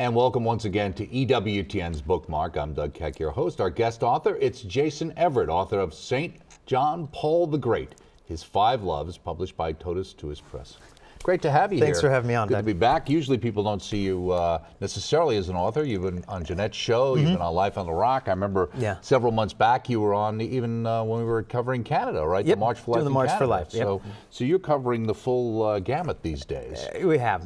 And welcome once again to EWTN's Bookmark. I'm Doug Keck, your host. Our guest author, it's Jason Evert, author of St. John Paul the Great, His 5 Loves, published by Totus Tuus Press. Great to have you Thanks here. for having me on, Good Doug. to be back. Usually people don't see you necessarily as an author. You've been on Jeanette's show. You've been on Life on the Rock. I remember several months back you were on even when we were covering Canada, right? Yep, the March for Life. doing the March Canada. for Life. Yep. So you're covering the full gamut these days. We have.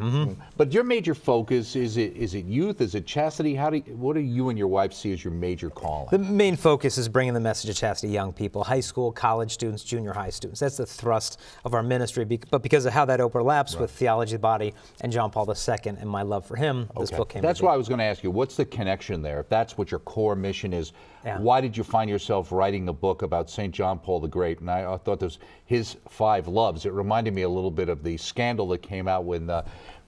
But your major focus, is it youth? Is it chastity? What do you and your wife see as your major calling? The main focus is bringing the message of chastity to young people, high school, college students, junior high students. That's the thrust of our ministry. But because of how that overlaps with theology of the body and John Paul II and my love for him, this book came. That's why I was going to ask you, what's the connection there? If that's what your core mission is, why did you find yourself writing a book about St. John Paul the Great? And I thought this his 5 loves. It reminded me a little bit of the scandal that came out when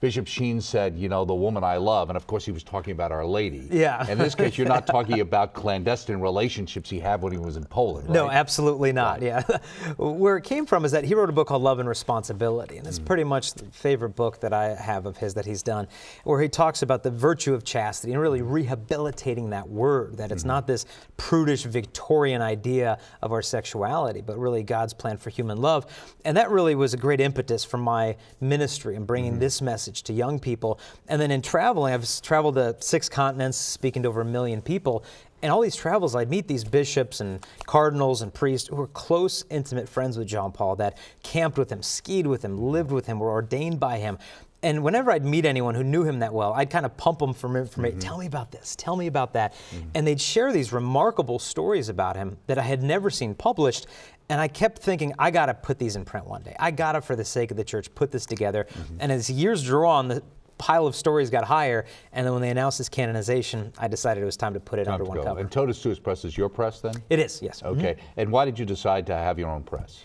Bishop Sheen said, you know, the woman I love, and of course he was talking about Our Lady. Yeah. In this case, you're not talking about clandestine relationships he had when he was in Poland, right? No, absolutely not. Right. Yeah. Where it came from is that he wrote a book called Love and Responsibility, and it's pretty much the favorite book that I have of his that he's done, where he talks about the virtue of chastity and really rehabilitating that word, that it's not this prudish Victorian idea of our sexuality, but really God's plan for human love. And that really was a great impetus for my ministry and bringing this message to young people. And then in traveling, I've traveled to 6 continents, speaking to over 1 million people. And all these travels, I'd meet these bishops and cardinals and priests who were close, intimate friends with John Paul, that camped with him, skied with him, lived with him, were ordained by him. And whenever I'd meet anyone who knew him that well, I'd kind of pump them for information. Tell me about this, tell me about that. And they'd share these remarkable stories about him that I had never seen published. And I kept thinking, I got to put these in print one day. I got to, for the sake of the church, put this together. And as years drew on, the pile of stories got higher, and then when they announced his canonization, I decided it was time to put it under one cover. And Totus Tuus Press is your press then? It is, yes. Okay. And why did you decide to have your own press?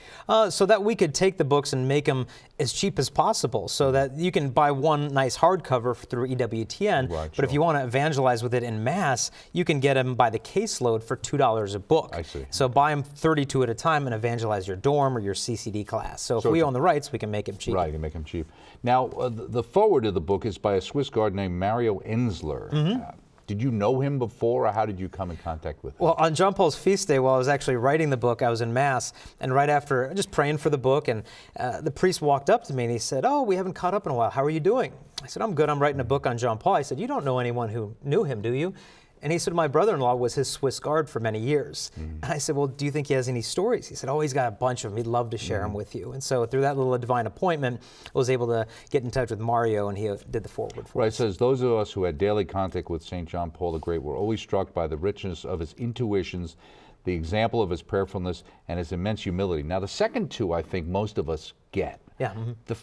So that we could take the books and make them as cheap as possible, so that you can buy one nice hardcover through EWTN, but if you want to evangelize with it in mass, you can get them by the caseload for $2 a book. I see. So buy them 32 at a time and evangelize your dorm or your CCD class. So if we own the rights, we can make them cheap. Right, you can make them cheap. Now, the foreword of the book is by a Swiss guard named Mario Enzler. Did you know him before, or how did you come in contact with him? Well, on John Paul's feast day, while I was actually writing the book, I was in Mass, and right after, just praying for the book, and the priest walked up to me and he said, "Oh, we haven't caught up in a while. How are you doing?" I said, "I'm good. I'm writing a book on John Paul." I said, "You don't know anyone who knew him, do you?" And he said, "My brother-in-law was his Swiss guard for many years." And I said, "Well, do you think he has any stories?" He said, "Oh, he's got a bunch of them. He'd love to share them with you." And so through that little divine appointment, I was able to get in touch with Mario, and he did the foreword for us. Right, it says, those of us who had daily contact with St. John Paul the Great were always struck by the richness of his intuitions, the example of his prayerfulness, and his immense humility. Now, the second two, I think most of us get. Yeah.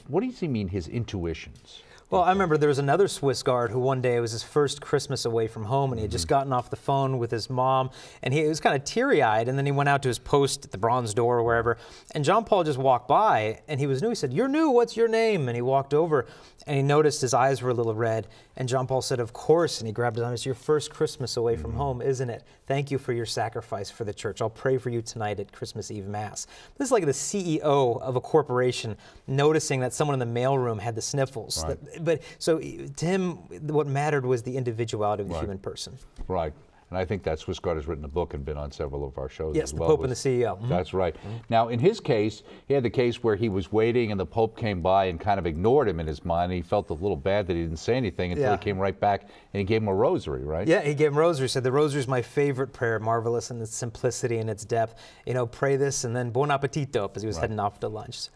What does he mean, his intuitions? Well, I remember there was another Swiss guard who one day, it was his first Christmas away from home, and he had just gotten off the phone with his mom, and he was kind of teary-eyed, and then he went out to his post at the Bronze Door or wherever, and John Paul just walked by, and he was new. He said, "You're new, what's your name?" And he walked over, and he noticed his eyes were a little red, and John Paul said, "Of course," and he grabbed his arm. "It's your first Christmas away from home, isn't it? Thank you for your sacrifice for the church. I'll pray for you tonight at Christmas Eve Mass." This is like the CEO of a corporation noticing that someone in the mailroom had the sniffles. Right. So to him, what mattered was the individuality of the human person. Right. And I think that Swiss guard has written a book and been on several of our shows Yes, as well. the Pope and the CEO. That's right. Now, in his case, he had the case where he was waiting and the Pope came by and kind of ignored him in his mind. He felt a little bad that he didn't say anything until he came right back and he gave him a rosary, right? Yeah, he gave him a rosary. He said, "The rosary is my favorite prayer, marvelous in its simplicity and its depth. You know, pray this and then buon appetito," as he was heading off to lunch.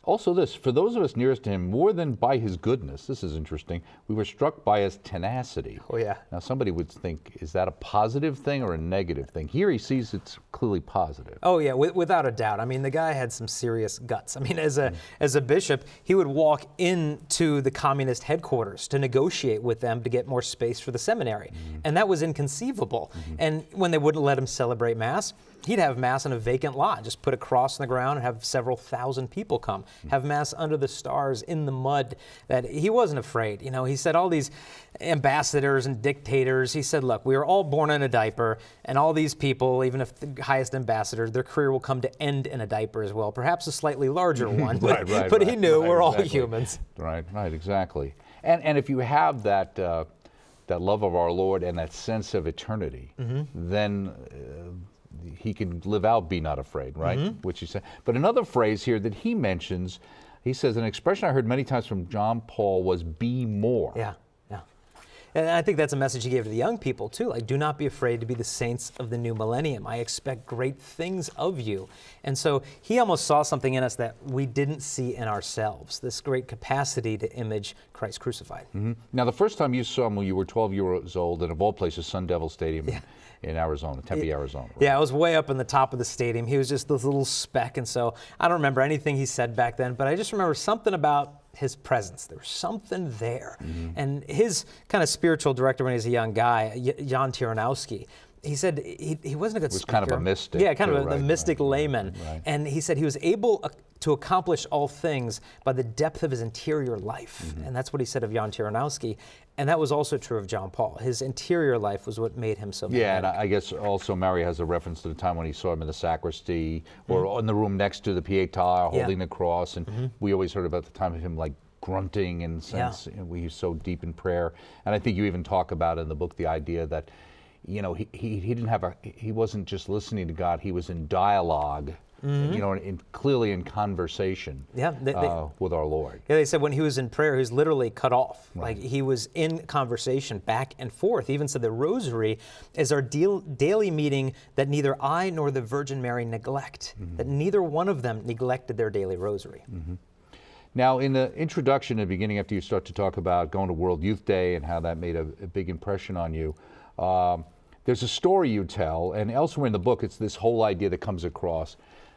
Also this, for those of us nearest to him, more than by his goodness, this is interesting, we were struck by his tenacity. Oh, yeah. Now, somebody would think, is that a positive thing or a negative thing? Here he sees it's clearly positive. Oh, yeah, without a doubt. I mean, the guy had some serious guts. I mean, as a bishop, he would walk into the communist headquarters to negotiate with them to get more space for the seminary. And that was inconceivable. And when they wouldn't let him celebrate Mass, he'd have Mass in a vacant lot, just put a cross on the ground and have several thousand people come. Have Mass under the stars in the mud. That he wasn't afraid. You know, he said all these ambassadors and dictators, he said, "Look, we are all born in a diaper, and all these people, even if the highest ambassador, their career will come to end in a diaper as well, perhaps a slightly larger one." But he knew we're all humans. Right, exactly. And if you have that that love of our Lord and that sense of eternity, then he can live out "be not afraid," right? Which he said. But another phrase here that he mentions, he says, an expression I heard many times from John Paul was "be more." Yeah. And I think that's a message he gave to the young people, too. Like, do not be afraid to be the saints of the new millennium. I expect great things of you. And so he almost saw something in us that we didn't see in ourselves, this great capacity to image Christ crucified. Now, the first time you saw him when you were 12 years old, in, of all places, Sun Devil Stadium in Arizona, Tempe, Arizona. Right? Yeah, I was way up in the top of the stadium. He was just this little speck. And so I don't remember anything he said back then, but I just remember something about his presence. There was something there. And his kind of spiritual director when he was a young guy, Jan Tyranowski, he said he wasn't a good speaker. Kind of a mystic. Yeah, kind of a mystic layman. Right. And he said he was able to accomplish all things by the depth of his interior life. And that's what he said of Jan Tyranowski. And that was also true of John Paul. His interior life was what made him so magnetic. Yeah, and I guess also Mary has a reference to the time when he saw him in the sacristy or in the room next to the Pietà holding the cross. And we always heard about the time of him like grunting and sense he was so deep in prayer. And I think you even talk about in the book the idea that, you know, he didn't have he wasn't just listening to God, he was in dialogue. You know, clearly in conversation with our Lord. Yeah, they said when he was in prayer, he was literally cut off. Right. Like he was in conversation back and forth. He even said the rosary is our daily meeting that neither I nor the Virgin Mary neglect, that neither one of them neglected their daily rosary. Now, in the introduction at the beginning, after you start to talk about going to World Youth Day and how that made a big impression on you, there's a story you tell, and elsewhere in the book, it's this whole idea that comes across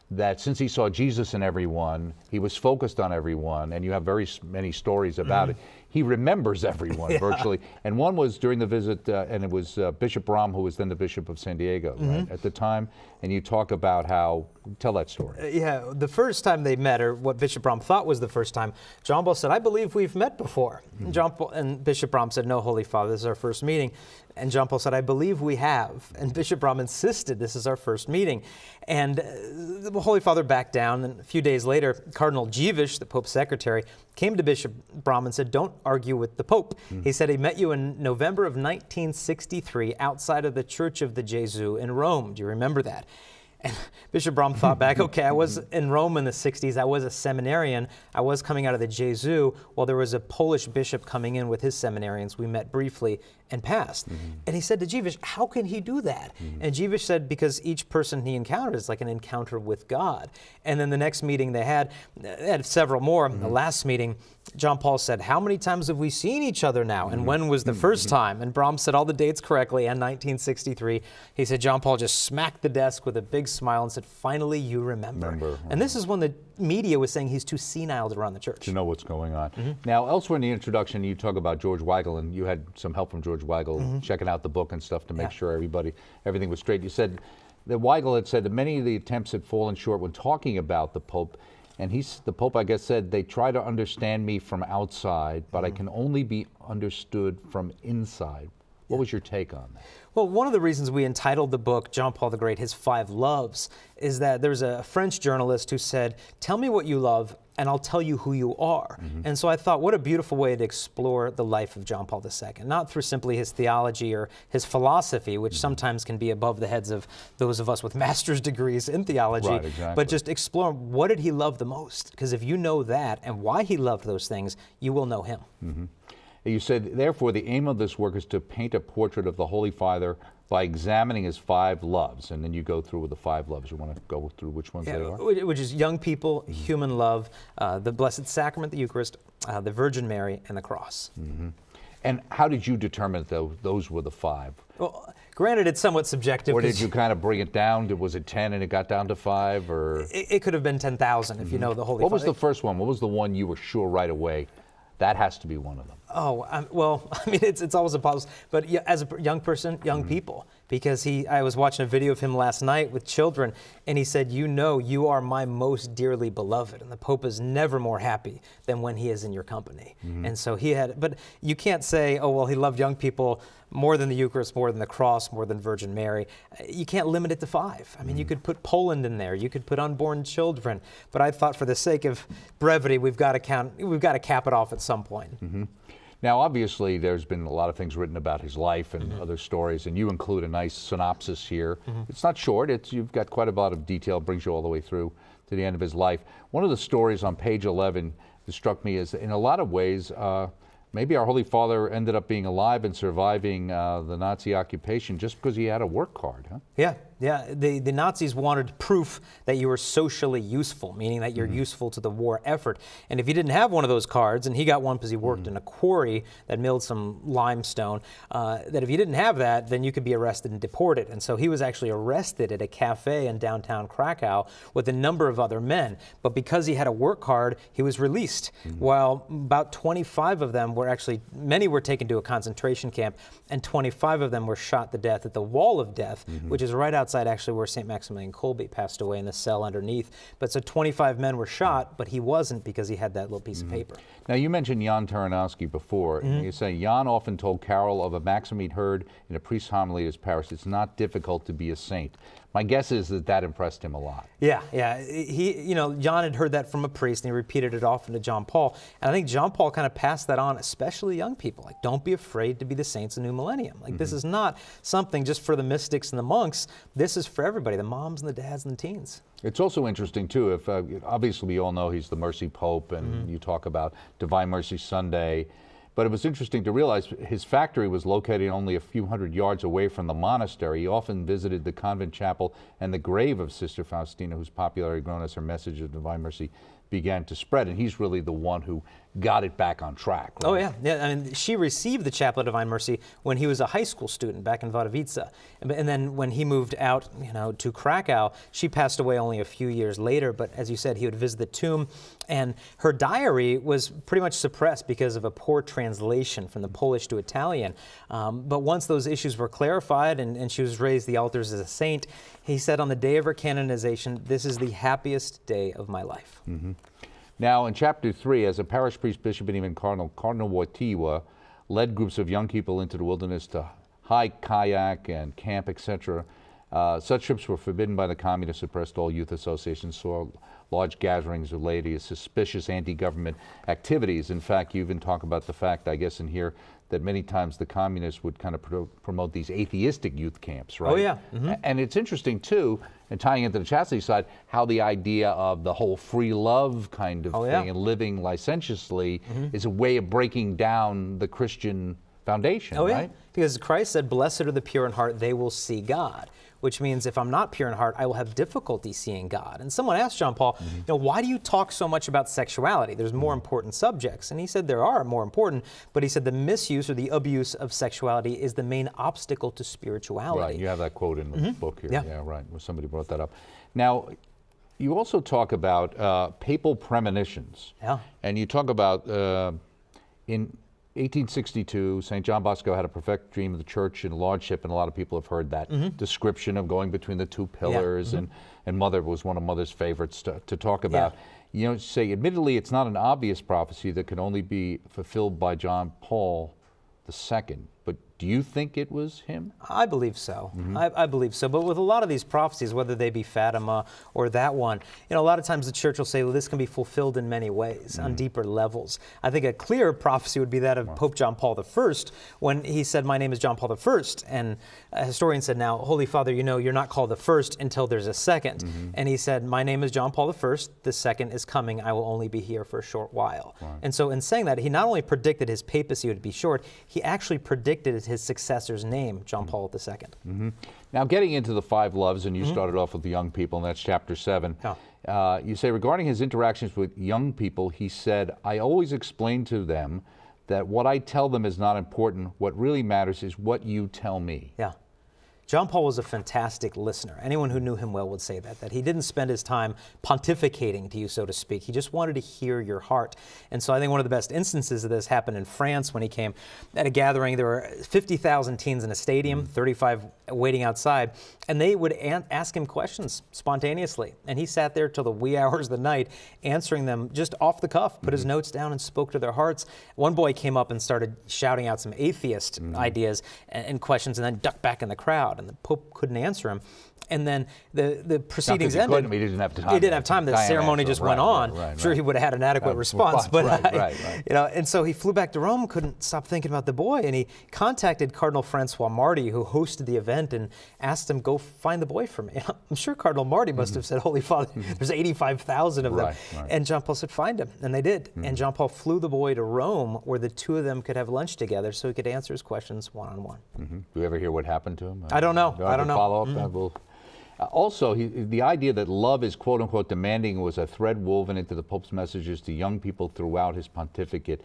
that since he saw Jesus in everyone, he was focused on everyone, and you have very many stories about it. He remembers everyone virtually. And one was during the visit, and it was Bishop Brom, who was then the Bishop of San Diego right, at the time, and you talk about how, tell that story. Yeah, the first time they met, or what Bishop Brom thought was the first time, John Paul said, I believe we've met before. John Paul, and Bishop Brom said, no, Holy Father, this is our first meeting. And John Paul said, I believe we have. And Bishop Brom insisted this is our first meeting. And the Holy Father backed down, and a few days later, Cardinal Dziwisz, the Pope's secretary, came to Bishop Brom and said, don't argue with the Pope. He said he met you in November of 1963 outside of the Church of the Gesù in Rome. Do you remember that? And Bishop Brom thought back, okay, I was in Rome in the 60s. I was a seminarian. I was coming out of the Gesù while there was a Polish bishop coming in with his seminarians. We met briefly and passed. And he said to Dziwisz, how can he do that? And Dziwisz said, because each person he encountered is like an encounter with God. And then the next meeting they had several more. The last meeting, John Paul said, how many times have we seen each other now? And when was the first time? And Brom said all the dates correctly, and 1963. He said John Paul just smacked the desk with a big smile and said, finally you remember. And this is when the media was saying he's too senile to run the church. To know what's going on. Now, elsewhere in the introduction, you talk about George Weigel, and you had some help from George Weigel checking out the book and stuff to make sure everything was straight. You said that Weigel had said that many of the attempts had fallen short when talking about the Pope. And the Pope, I guess, said, they try to understand me from outside, but I can only be understood from inside. What was your take on that? Well, one of the reasons we entitled the book, John Paul the Great, His Five Loves, is that there's a French journalist who said, tell me what you love, and I'll tell you who you are. And so I thought, what a beautiful way to explore the life of John Paul II, not through simply his theology or his philosophy, which sometimes can be above the heads of those of us with master's degrees in theology, but just explore what did he love the most? Because if you know that and why he loved those things, you will know him. You said, therefore, the aim of this work is to paint a portrait of the Holy Father by examining his five loves. And then you go through with the five loves. You want to go through which ones they are? Which is young people, human love, the Blessed Sacrament, the Eucharist, the Virgin Mary, and the cross. And how did you determine that those were the five? Well, granted, it's somewhat subjective. Or did you kind of bring it down? Was it 10 and it got down to 5? Or it could have been 10,000 if you know the Holy Father. What was the first one? What was the one you were sure right away? That has to be one of them. Oh, well, I mean, it's always a puzzle. But as a young person, young people, because I was watching a video of him last night with children, and he said, you know, you are my most dearly beloved. And the Pope is never more happy than when he is in your company. And so but you can't say, oh, well, he loved young people more than the Eucharist, more than the cross, more than Virgin Mary. You can't limit it to 5. I mean, you could put Poland in there. You could put unborn children. But I thought for the sake of brevity, we've got to cap it off at some point. Now, obviously, there's been a lot of things written about his life and other stories, and you include a nice synopsis here. It's not short. You've got quite a lot of detail, brings you all the way through to the end of his life. One of the stories on page 11 that struck me is, in a lot of ways, maybe our Holy Father ended up being alive and surviving the Nazi occupation just because he had a work card, huh? Yeah. The Nazis wanted proof that you were socially useful, meaning that you're useful to the war effort. And if you didn't have one of those cards, and he got one because he worked in a quarry that milled some limestone, that if you didn't have that, then you could be arrested and deported. And so he was actually arrested at a cafe in downtown Krakow with a number of other men. But because he had a work card, he was released. While about 25 of them were actually, many were taken to a concentration camp, and 25 of them were shot to death at the Wall of Death, which is right outside actually where St. Maximilian Kolbe passed away in the cell underneath. But so 25 men were shot, but he wasn't because he had that little piece of paper. Now, you mentioned Jan Taranowski before. You say Jan often told Carol of a maxim he'd heard in a priest's homily at his parish: it's not difficult to be a saint. My guess is that impressed him a lot. Yeah. John had heard that from a priest, and he repeated it often to John Paul. And I think John Paul kind of passed that on, especially young people. Like, don't be afraid to be the saints of the new millennium. Like, this is not something just for the mystics and the monks. This is for everybody, the moms and the dads and the teens. It's also interesting, too, if obviously we all know he's the Mercy Pope, and you talk about Divine Mercy Sunday. But it was interesting to realize his factory was located only a few hundred yards away from the monastery. He often visited the convent chapel and the grave of Sister Faustina, whose popularity grown as her message of Divine Mercy began to spread. And he's really the one who got it back on track. Right? Oh, yeah. I mean, she received the Chapel of Divine Mercy when he was a high school student back in Wadowice. And then when he moved out, to Krakow, she passed away only a few years later. But as you said, he would visit the tomb. And her diary was pretty much suppressed because of a poor translation from the Polish to Italian. But once those issues were clarified and she was raised the altars as a saint, he said on the day of her canonization, "This is the happiest day of my life." Now, in Chapter 3, as a parish priest, bishop, and even Cardinal Wojtyła led groups of young people into the wilderness to hike, kayak, and camp, etc. Such trips were forbidden by the communists, suppressed all youth associations, saw large gatherings related to suspicious anti-government activities. In fact, you even talk about the fact, I guess, in here, that many times the communists would kind of promote these atheistic youth camps, right? Oh, yeah. And it's interesting, too, and tying into the chastity side, how the idea of the whole free love kind of thing and living licentiously is a way of breaking down the Christian foundation, right? Because Christ said, "Blessed are the pure in heart, they will see God." Which means if I'm not pure in heart, I will have difficulty seeing God. And someone asked John Paul, why do you talk so much about sexuality? There's more important subjects. And he said there are more important, but he said the misuse or the abuse of sexuality is the main obstacle to spirituality. Right, you have that quote in the book here. Yeah, right, where somebody brought that up. Now, you also talk about papal premonitions. Yeah. And you talk about in 1862, St. John Bosco had a prophetic dream of the church and lordship, and a lot of people have heard that description of going between the two pillars, and Mother was one of Mother's favorites to talk about. Say, admittedly, it's not an obvious prophecy that could only be fulfilled by John Paul II, but do you think it was him? I believe so. I believe so. But with a lot of these prophecies, whether they be Fatima or that one, a lot of times the church will say, well, this can be fulfilled in many ways, on deeper levels. I think a clear prophecy would be that of Pope John Paul I, when he said, "My name is John Paul I." And a historian said, "Now, Holy Father, you're not called the first until there's a second." And he said, "My name is John Paul I. The second is coming. I will only be here for a short while." And so in saying that, he not only predicted his papacy would be short, he actually predicted his successor's name, John Paul II. Now, getting into the five loves, and you started off with the young people, and that's Chapter 7. You say, regarding his interactions with young people, he said, "I always explain to them that what I tell them is not important. What really matters is what you tell me." Yeah. John Paul was a fantastic listener. Anyone who knew him well would say that he didn't spend his time pontificating to you, so to speak. He just wanted to hear your heart. And so I think one of the best instances of this happened in France when he came at a gathering. There were 50,000 teens in a stadium, 35 waiting outside, and they would ask him questions spontaneously. And he sat there till the wee hours of the night answering them just off the cuff, put his notes down and spoke to their hearts. One boy came up and started shouting out some atheist ideas and questions and then ducked back in the crowd. And the Pope couldn't answer him. And then the proceedings Not 'cause ended. he didn't have time. He didn't have time. The Diane ceremony answered, just went on. right, Sure, he would have had an adequate response, but right. you know. And so he flew back to Rome, couldn't stop thinking about the boy, and he contacted Cardinal Francois Marty, who hosted the event, and asked him, "Go find the boy for me." I'm sure Cardinal Marty must have said, "Holy Father, there's 85,000 of them." Right. And John Paul said, "Find him," and they did. And John Paul flew the boy to Rome, where the two of them could have lunch together, so he could answer his questions one-on-one. Do you ever hear what happened to him? I don't know. I don't know. Follow up. Also, the idea that love is quote unquote demanding was a thread woven into the Pope's messages to young people throughout his pontificate.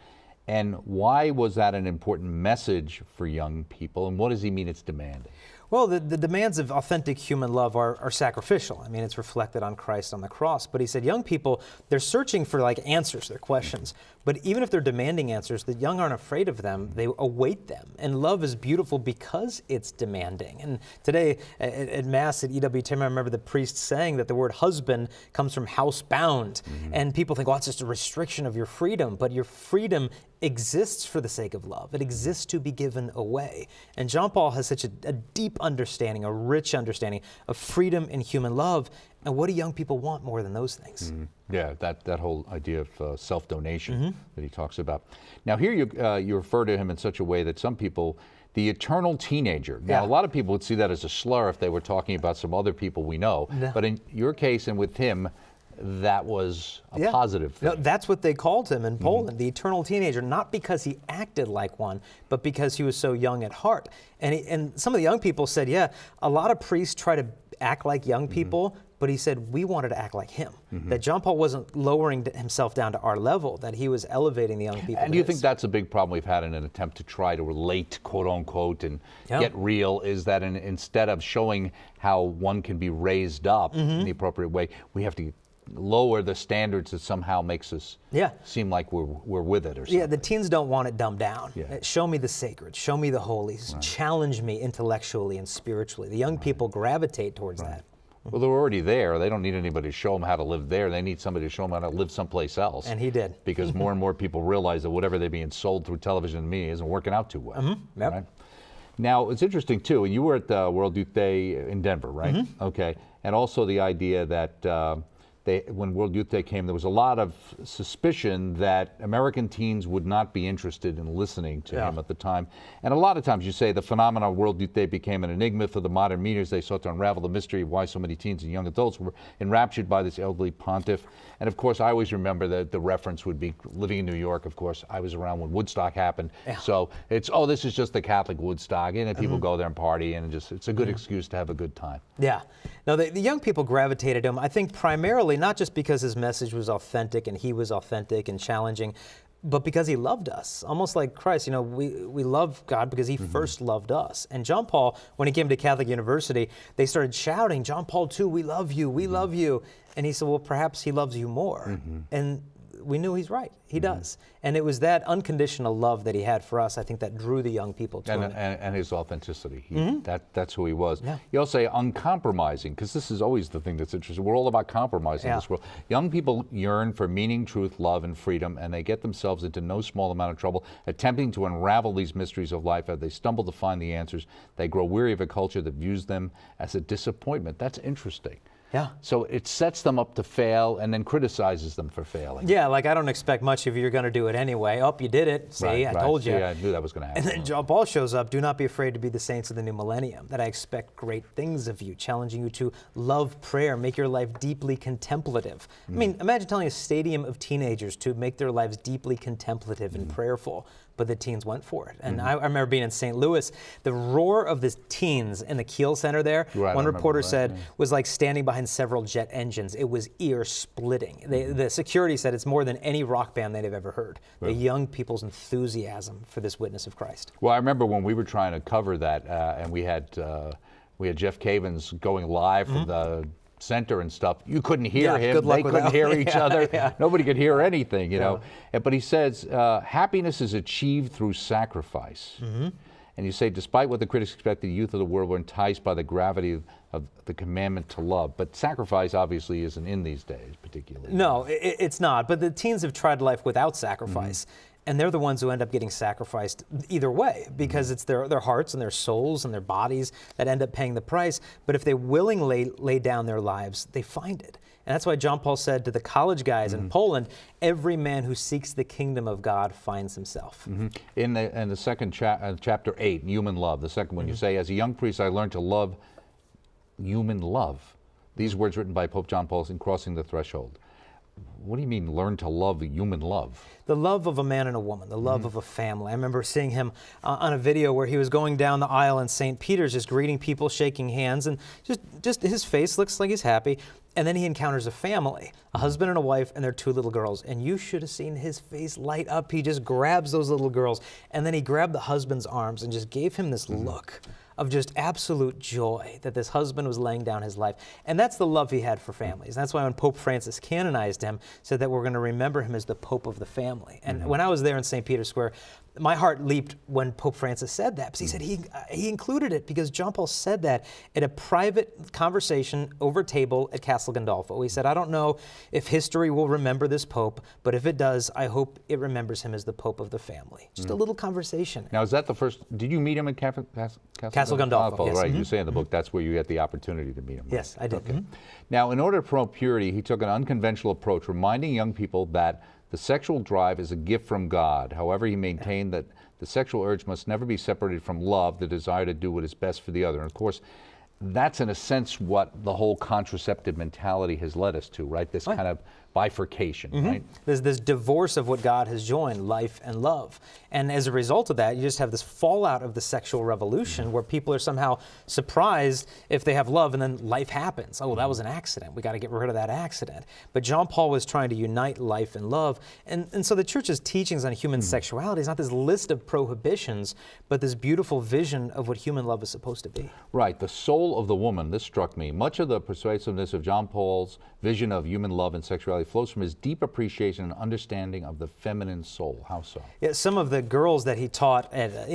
And why was that an important message for young people? And what does he mean it's demanding? Well, the demands of authentic human love are sacrificial. I mean, it's reflected on Christ on the cross. But he said young people, they're searching for like answers, their questions. But even if they're demanding answers, the young aren't afraid of them. They await them. And love is beautiful because it's demanding. And today at Mass at EWTN, I remember the priest saying that the word husband comes from housebound. And people think, well, it's just a restriction of your freedom. But your freedom exists for the sake of love. It exists to be given away. And John Paul has such a deep understanding, a rich understanding of freedom and human love. And what do young people want more than those things? Yeah, that whole idea of self-donation that he talks about. Now here you refer to him in such a way that some people, the eternal teenager. Now a lot of people would see that as a slur if they were talking about some other people we know. No. But in your case and with him, that was a positive thing. No, that's what they called him in Poland, the eternal teenager, not because he acted like one, but because he was so young at heart. And some of the young people said, yeah, a lot of priests try to act like young people, but he said we wanted to act like him. That John Paul wasn't lowering himself down to our level, that he was elevating the young people. And do you think that's a big problem we've had in an attempt to try to relate, quote unquote, and get real, is that instead of showing how one can be raised up in the appropriate way, we have to lower the standards that somehow makes us seem like we're with it or something. Yeah, the teens don't want it dumbed down. Show me the sacred, show me the holy, challenge me intellectually and spiritually. The young people gravitate towards that. Well, they're already there. They don't need anybody to show them how to live there. They need somebody to show them how to live someplace else. And he did. Because more and more people realize that whatever they're being sold through television and media isn't working out too well. Right? Now, it's interesting, too, and you were at the World Youth Day in Denver, right? Okay. And also the idea that when World Youth Day came, there was a lot of suspicion that American teens would not be interested in listening to him at the time. And a lot of times you say the phenomenon of World Youth Day became an enigma for the modern media as they sought to unravel the mystery of why so many teens and young adults were enraptured by this elderly pontiff. And of course, I always remember that the reference would be living in New York. Of course, I was around when Woodstock happened. So it's, oh, this is just the Catholic Woodstock. And people go there and party, and it's a good excuse to have a good time. Yeah. No, the young people gravitated to him, I think, primarily not just because his message was authentic and he was authentic and challenging, but because he loved us. Almost like Christ, you know, we love God because he first loved us. And John Paul, when he came to Catholic University, they started shouting, John Paul II, we love you, we love you. And he said, well, perhaps he loves you more. And we knew he's right. He does. And it was that unconditional love that he had for us, I think, that drew the young people to him. And his authenticity. That's who he was. You also say uncompromising, because this is always the thing that's interesting. We're all about compromise in this world. Young people yearn for meaning, truth, love, and freedom, and they get themselves into no small amount of trouble attempting to unravel these mysteries of life. As they stumble to find the answers, they grow weary of a culture that views them as a disappointment. That's interesting. Yeah. So it sets them up to fail and then criticizes them for failing. Yeah, like I don't expect much if you're going to do it anyway. Oh, you did it. See, I told you. See, I knew that was going to happen. And then John Paul shows up, do not be afraid to be the saints of the new millennium, that I expect great things of you, challenging you to love prayer, make your life deeply contemplative. I mean, imagine telling a stadium of teenagers to make their lives deeply contemplative and prayerful. But the teens went for it. And I remember being in St. Louis, the roar of the teens in the Kiel Center there, one reporter said, was like standing behind several jet engines. It was ear-splitting. The security said it's more than any rock band they'd have ever heard. The young people's enthusiasm for this witness of Christ. Well, I remember when we were trying to cover that, and we had Jeff Cavins going live from the center and stuff. You couldn't hear him. They couldn't hear each other. Nobody could hear anything, you know. But he says, happiness is achieved through sacrifice. And you say, despite what the critics expected, the youth of the world were enticed by the gravity of the commandment to love. But sacrifice obviously isn't in these days, particularly. No, it's not. But the teens have tried life without sacrifice. And they're the ones who end up getting sacrificed either way, because it's their hearts and their souls and their bodies that end up paying the price. But if they willingly lay down their lives, they find it. And that's why John Paul said to the college guys in Poland, every man who seeks the kingdom of God finds himself. In the second chapter 8, human love, the second one, you say, as a young priest, I learned to love human love. These words written by Pope John Paul in Crossing the Threshold. What do you mean, learn to love human love? The love of a man and a woman, the love of a family. I remember seeing him on a video where he was going down the aisle in St. Peter's, just greeting people, shaking hands, and just his face looks like he's happy. And then he encounters a family, a husband and a wife, and their 2 little girls. And you should have seen his face light up. He just grabs those little girls, and then he grabbed the husband's arms and just gave him this look of just absolute joy that this husband was laying down his life. And that's the love he had for families. That's why when Pope Francis canonized him, said that we're going to remember him as the Pope of the family. And when I was there in St. Peter's Square, my heart leaped when Pope Francis said that, because he said he included it because John Paul said that at a private conversation over table at Castel Gandolfo. He said, I don't know if history will remember this Pope, but if it does, I hope it remembers him as the Pope of the family. Just a little conversation. Now, is that the first, did you meet him at Castel Gandolfo, yes. Right, you say in the book that's where you get the opportunity to meet him. Right? Yes, I did. Okay. Now, in order to promote purity, he took an unconventional approach, reminding young people that the sexual drive is a gift from God. However, he maintained that the sexual urge must never be separated from love, the desire to do what is best for the other. And of course, that's in a sense what the whole contraceptive mentality has led us to, right? This kind of bifurcation, right? There's this divorce of what God has joined, life and love. And as a result of that, you just have this fallout of the sexual revolution where people are somehow surprised if they have love and then life happens. Oh, that was an accident. We got to get rid of that accident. But John Paul was trying to unite life and love. And so the church's teachings on human sexuality is not this list of prohibitions, but this beautiful vision of what human love is supposed to be. Right, the soul of the woman, this struck me. Much of the persuasiveness of John Paul's vision of human love and sexuality flows from his deep appreciation and understanding of the feminine soul. How so? Yeah, some of the girls that he taught at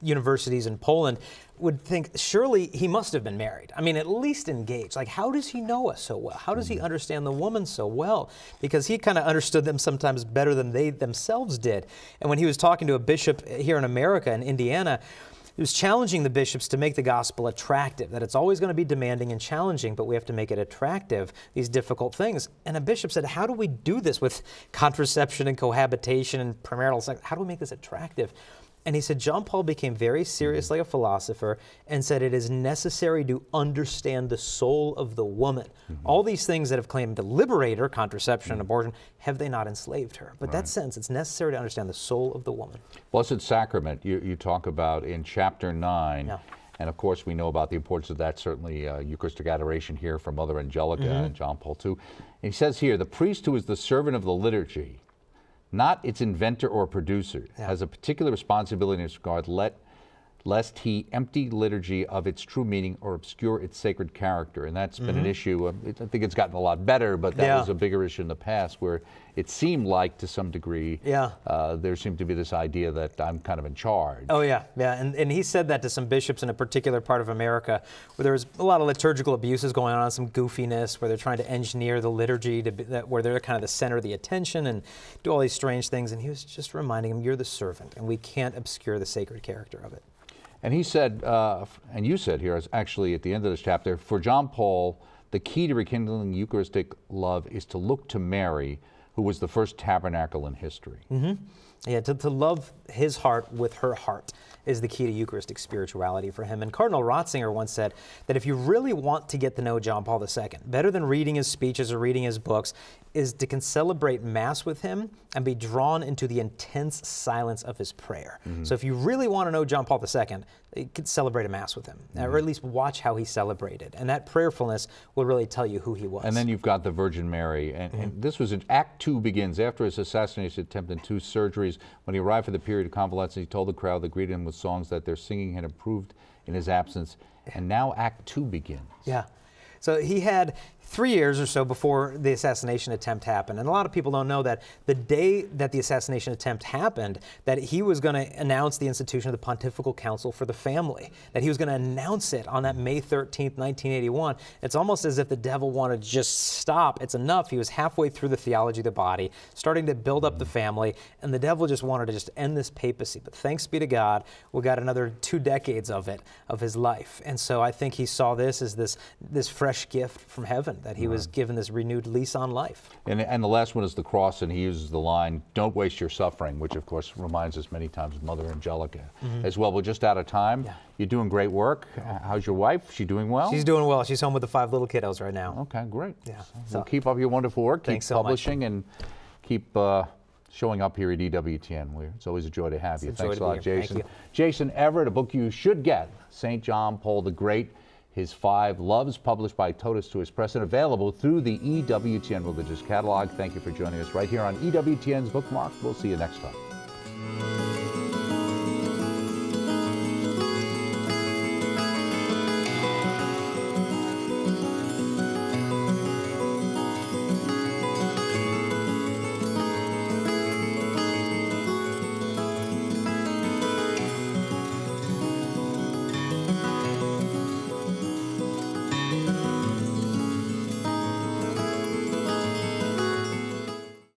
universities in Poland would think, surely he must have been married. I mean, at least engaged. Like, how does he know us so well? How does he understand the woman so well? Because he kind of understood them sometimes better than they themselves did. And when he was talking to a bishop here in America, in Indiana, he was challenging the bishops to make the gospel attractive, that it's always going to be demanding and challenging, but we have to make it attractive, these difficult things. And a bishop said, how do we do this with contraception and cohabitation and premarital sex? How do we make this attractive? And he said, John Paul became very serious like a philosopher and said it is necessary to understand the soul of the woman. All these things that have claimed to liberate her, contraception and abortion, have they not enslaved her? But that sense, it's necessary to understand the soul of the woman. Blessed Sacrament, you talk about in chapter 9. Yeah. And of course, we know about the importance of that, certainly Eucharistic adoration here from Mother Angelica and John Paul II. And he says here, the priest who is the servant of the liturgy, not its inventor or producer, has a particular responsibility in this regard, lest he empty liturgy of its true meaning or obscure its sacred character. And that's been an issue. I think it's gotten a lot better, but that was a bigger issue in the past where it seemed like, to some degree, there seemed to be this idea that I'm kind of in charge. Oh, yeah. And he said that to some bishops in a particular part of America where there was a lot of liturgical abuses going on, some goofiness, where they're trying to engineer the liturgy to be, where they're kind of the center of the attention and do all these strange things. And he was just reminding them, you're the servant, and we can't obscure the sacred character of it. And he said, and you said here, actually at the end of this chapter, for John Paul, the key to rekindling Eucharistic love is to look to Mary, who was the first tabernacle in history. Yeah, to love his heart with her heart is the key to Eucharistic spirituality for him. And Cardinal Ratzinger once said that if you really want to get to know John Paul II, better than reading his speeches or reading his books, is to celebrate Mass with him and be drawn into the intense silence of his prayer. So if you really want to know John Paul II, you could celebrate a Mass with him, or at least watch how he celebrated. And that prayerfulness will really tell you who he was. And then you've got the Virgin Mary. And this was in Act 2 begins after his assassination attempt and 2 surgeries. When he arrived for the period of convalescence, he told the crowd that greeted him with songs that their singing had improved in his absence. And now Act 2 begins. Yeah. So he had 3 years or so before the assassination attempt happened. And a lot of people don't know that the day that the assassination attempt happened, that he was going to announce the institution of the Pontifical Council for the Family, that he was going to announce it on that May 13th, 1981. It's almost as if the devil wanted to just stop. It's enough. He was halfway through the theology of the body, starting to build up the family, and the devil just wanted to just end this papacy. But thanks be to God, we got another 2 decades of it, of his life. And so I think he saw this as this fresh gift from heaven, that he was given this renewed lease on life. And the last one is the cross, and he uses the line, "Don't waste your suffering," which of course reminds us many times of Mother Angelica as well. We're just out of time. Yeah. You're doing great work. How's your wife? She doing well? She's doing well. She's home with the 5 little kiddos right now. Okay, great. Yeah. So keep up your wonderful work. Keep Thanks so much. publishing and keep showing up here at EWTN. It's always a joy to have you. It's a joy Thanks to a be lot, here. Jason. Thank you. Jason Evert, a book you should get, St. John Paul the Great, His 5 Loves, published by Totus Tuus Press and available through the EWTN Religious Catalog. Thank you for joining us right here on EWTN's Bookmark. We'll see you next time.